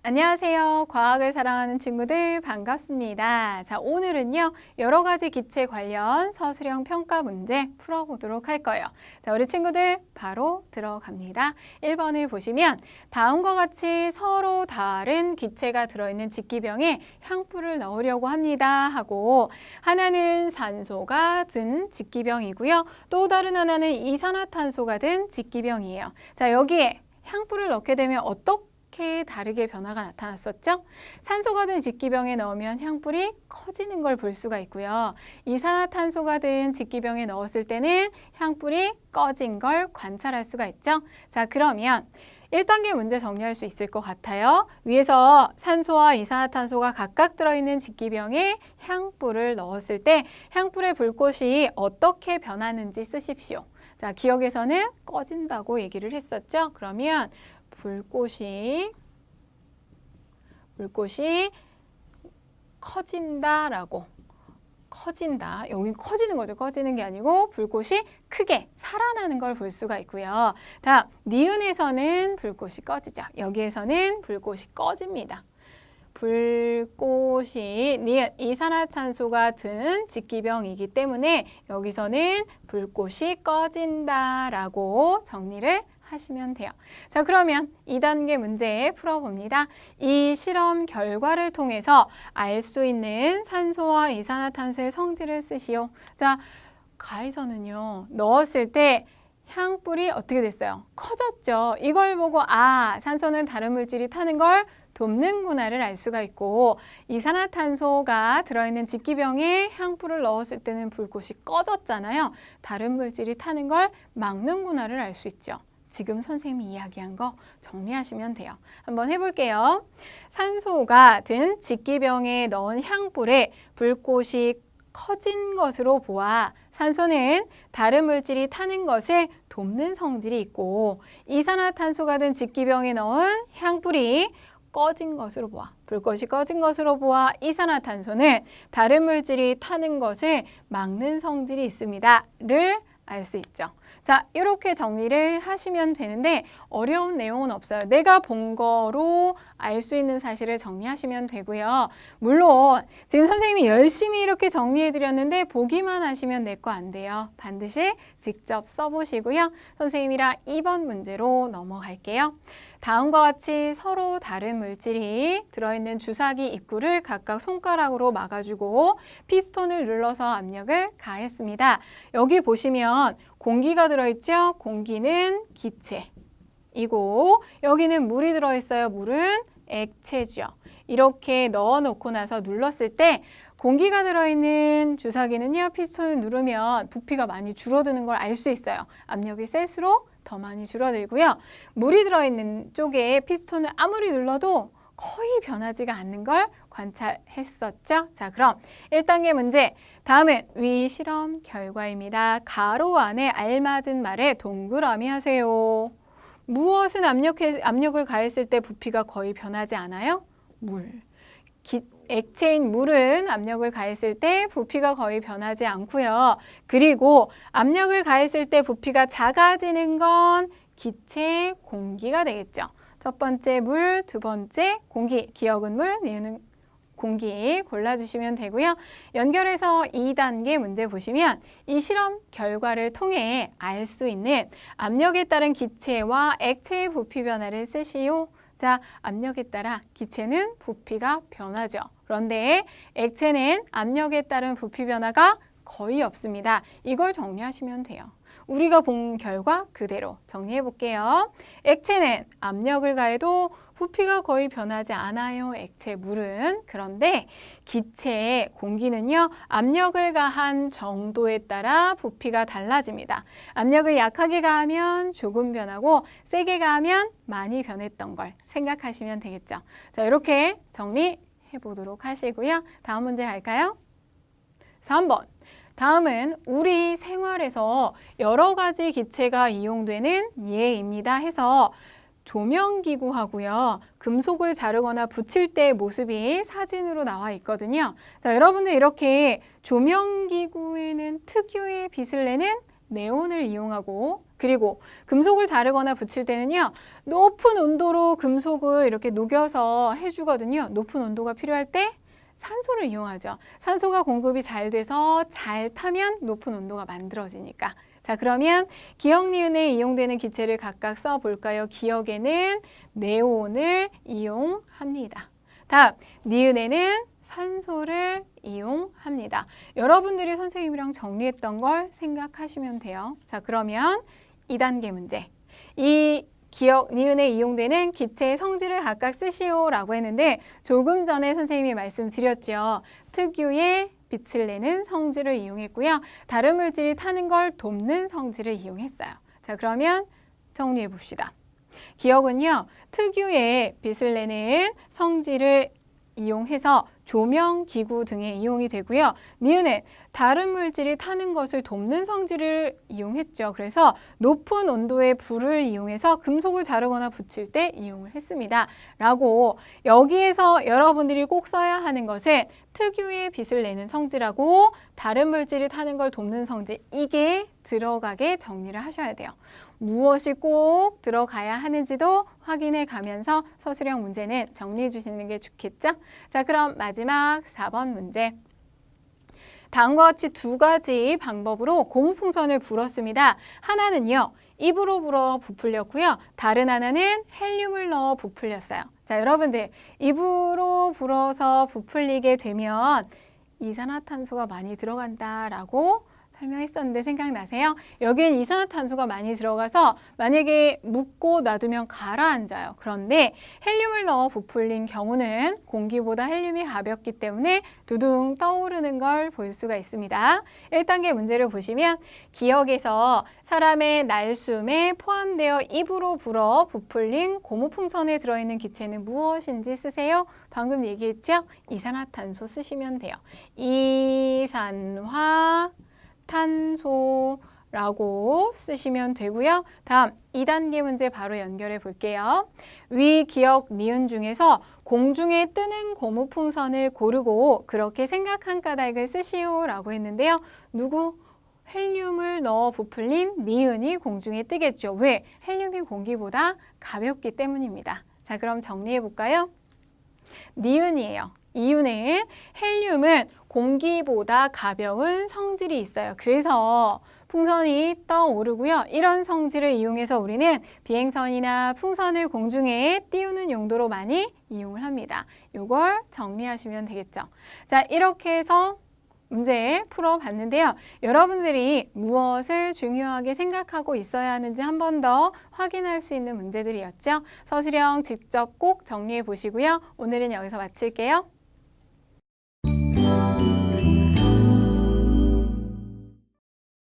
안녕하세요. 과학을 사랑하는 친구들 반갑습니다. 자, 오늘은요. 여러 가지 기체 관련 서술형 평가 문제 풀어보도록 할 거예요. 자, 우리 친구들 바로 들어갑니다. 1번을 보시면 다음과 같이 서로 다른 기체가 들어있는 직기병에 향불을 넣으려고 합니다 하고, 하나는 산소가 든 직기병이고요. 또 다른 하나는 이산화탄소가 든 직기병이에요. 자, 여기에 향불을 넣게 되면 어떻게 다르게 변화가 나타났었죠? 산소가 든 직기병에 넣으면 향불이 커지는 걸 볼 수가 있고요. 이산화탄소가 든 직기병에 넣었을 때는 향불이 꺼진 걸 관찰할 수가 있죠. 자, 그러면 1단계 문제 정리할 수 있을 것 같아요. 위에서 산소와 이산화탄소가 각각 들어있는 직기병에 향불을 넣었을 때 향불의 불꽃이 어떻게 변하는지 쓰십시오. 자, 기억에서는 꺼진다고 얘기를 했었죠. 그러면 불꽃이 커진다라고, 커진다. 여기 커지는 거죠. 꺼지는 게 아니고 불꽃이 크게 살아나는 걸 볼 수가 있고요. 다음, 니은에서는 불꽃이 꺼지죠. 여기에서는 불꽃이 꺼집니다. 불꽃이 니은, 이산화탄소가 든 직기병이기 때문에 여기서는 불꽃이 꺼진다라고 정리를 하시면 돼요. 자, 그러면 2단계 문제 풀어봅니다. 이 실험 결과를 통해서 알 수 있는 산소와 이산화탄소의 성질을 쓰시오. 자, 가에서는요, 넣었을 때 향불이 어떻게 됐어요? 커졌죠. 이걸 보고 산소는 다른 물질이 타는 걸 돕는구나를 알 수가 있고, 이산화탄소가 들어있는 직기병에 향불을 넣었을 때는 불꽃이 꺼졌잖아요. 다른 물질이 타는 걸 막는구나를 알 수 있죠. 지금 선생님이 이야기한 거 정리하시면 돼요. 한번 해볼게요. 산소가 든 직기병에 넣은 향불에 불꽃이 커진 것으로 보아 산소는 다른 물질이 타는 것을 돕는 성질이 있고, 이산화탄소가 든 직기병에 넣은 향불이 꺼진 것으로 보아, 불꽃이 꺼진 것으로 보아 이산화탄소는 다른 물질이 타는 것을 막는 성질이 있습니다.를 알 수 있죠. 자, 이렇게 정리를 하시면 되는데 어려운 내용은 없어요. 내가 본 거로 알 수 있는 사실을 정리하시면 되고요. 물론 지금 선생님이 열심히 이렇게 정리해 드렸는데 보기만 하시면 내 거 안 돼요. 반드시 직접 써보시고요. 선생님이랑 2번 문제로 넘어갈게요. 다음과 같이 서로 다른 물질이 들어있는 주사기 입구를 각각 손가락으로 막아주고 피스톤을 눌러서 압력을 가했습니다. 여기 보시면 공기가 들어있죠? 공기는 기체이고 여기는 물이 들어있어요. 물은 액체죠. 이렇게 넣어놓고 나서 눌렀을 때 공기가 들어있는 주사기는요, 피스톤을 누르면 부피가 많이 줄어드는 걸 알 수 있어요. 압력이 셀수록 더 많이 줄어들고요. 물이 들어있는 쪽에 피스톤을 아무리 눌러도 거의 변하지가 않는 걸 관찰했었죠. 자, 그럼 1단계 문제. 다음은 위 실험 결과입니다. 가로 안에 알맞은 말에 동그라미 하세요. 무엇은 압력을 가했을 때 부피가 거의 변하지 않아요? 물. 액체인 물은 압력을 가했을 때 부피가 거의 변하지 않고요. 그리고 압력을 가했을 때 부피가 작아지는 건 기체 공기가 되겠죠. 첫 번째 물, 두 번째 공기. 기억은 물, 니은은 공기 골라주시면 되고요. 연결해서 2단계 문제 보시면 이 실험 결과를 통해 알 수 있는 압력에 따른 기체와 액체의 부피 변화를 쓰시오. 자, 압력에 따라 기체는 부피가 변하죠. 그런데 액체는 압력에 따른 부피 변화가 거의 없습니다. 이걸 정리하시면 돼요. 우리가 본 결과 그대로 정리해 볼게요. 액체는 압력을 가해도 부피가 거의 변하지 않아요. 액체 물은. 그런데 기체 공기는요. 압력을 가한 정도에 따라 부피가 달라집니다. 압력을 약하게 가하면 조금 변하고 세게 가하면 많이 변했던 걸 생각하시면 되겠죠. 자, 이렇게 정리해 보도록 하시고요. 다음 문제 갈까요? 3번. 다음은 우리 생활에서 여러 가지 기체가 이용되는 예입니다 해서 조명기구하고요. 금속을 자르거나 붙일 때의 모습이 사진으로 나와 있거든요. 자, 여러분들 이렇게 조명기구에는 특유의 빛을 내는 네온을 이용하고, 그리고 금속을 자르거나 붙일 때는요, 높은 온도로 금속을 이렇게 녹여서 해주거든요. 높은 온도가 필요할 때 산소를 이용하죠. 산소가 공급이 잘 돼서 잘 타면 높은 온도가 만들어지니까. 자, 그러면 기역, 니은에 이용되는 기체를 각각 써볼까요? 기역에는 네온을 이용합니다. 다음, 니은에는 산소를 이용합니다. 여러분들이 선생님이랑 정리했던 걸 생각하시면 돼요. 자, 그러면 2단계 문제. 이 기역, 니은에 이용되는 기체의 성질을 각각 쓰시오라고 했는데 조금 전에 선생님이 말씀드렸죠. 특유의 빛을 내는 성질을 이용했고요. 다른 물질이 타는 걸 돕는 성질을 이용했어요. 자, 그러면 정리해 봅시다. 기역은요, 특유의 빛을 내는 성질을 이용해서 조명, 기구 등에 이용이 되고요. 니은은 다른 물질이 타는 것을 돕는 성질을 이용했죠. 그래서 높은 온도의 불을 이용해서 금속을 자르거나 붙일 때 이용을 했습니다. 라고 여기에서 여러분들이 꼭 써야 하는 것은 특유의 빛을 내는 성질하고 다른 물질이 타는 걸 돕는 성질, 이게 들어가게 정리를 하셔야 돼요. 무엇이 꼭 들어가야 하는지도 확인해 가면서 서술형 문제는 정리해 주시는 게 좋겠죠? 자, 그럼 마지막 4번 문제. 다음과 같이 두 가지 방법으로 고무풍선을 불었습니다. 하나는요, 입으로 불어 부풀렸고요. 다른 하나는 헬륨을 넣어 부풀렸어요. 자, 여러분들 입으로 불어서 부풀리게 되면 이산화탄소가 많이 들어간다라고 설명했었는데 생각나세요? 여기엔 이산화탄소가 많이 들어가서 만약에 묻고 놔두면 가라앉아요. 그런데 헬륨을 넣어 부풀린 경우는 공기보다 헬륨이 가볍기 때문에 두둥 떠오르는 걸 볼 수가 있습니다. 1단계 문제를 보시면 기역에서 사람의 날숨에 포함되어 입으로 불어 부풀린 고무풍선에 들어있는 기체는 무엇인지 쓰세요. 방금 얘기했죠? 이산화탄소 쓰시면 돼요. 이산화 탄소라고 쓰시면 되고요. 다음 2단계 문제 바로 연결해 볼게요. 위 기역 니은 중에서 공중에 뜨는 고무풍선을 고르고 그렇게 생각한 까닭을 쓰시오라고 했는데요. 누구? 헬륨을 넣어 부풀린 니은이 공중에 뜨겠죠. 왜? 헬륨이 공기보다 가볍기 때문입니다. 자, 그럼 정리해 볼까요? 니은이에요. 이유는 헬륨은 공기보다 가벼운 성질이 있어요. 그래서 풍선이 떠오르고요. 이런 성질을 이용해서 우리는 비행선이나 풍선을 공중에 띄우는 용도로 많이 이용을 합니다. 이걸 정리하시면 되겠죠. 자, 이렇게 해서 문제 풀어봤는데요. 여러분들이 무엇을 중요하게 생각하고 있어야 하는지 한 번 더 확인할 수 있는 문제들이었죠. 서술형 직접 꼭 정리해 보시고요. 오늘은 여기서 마칠게요.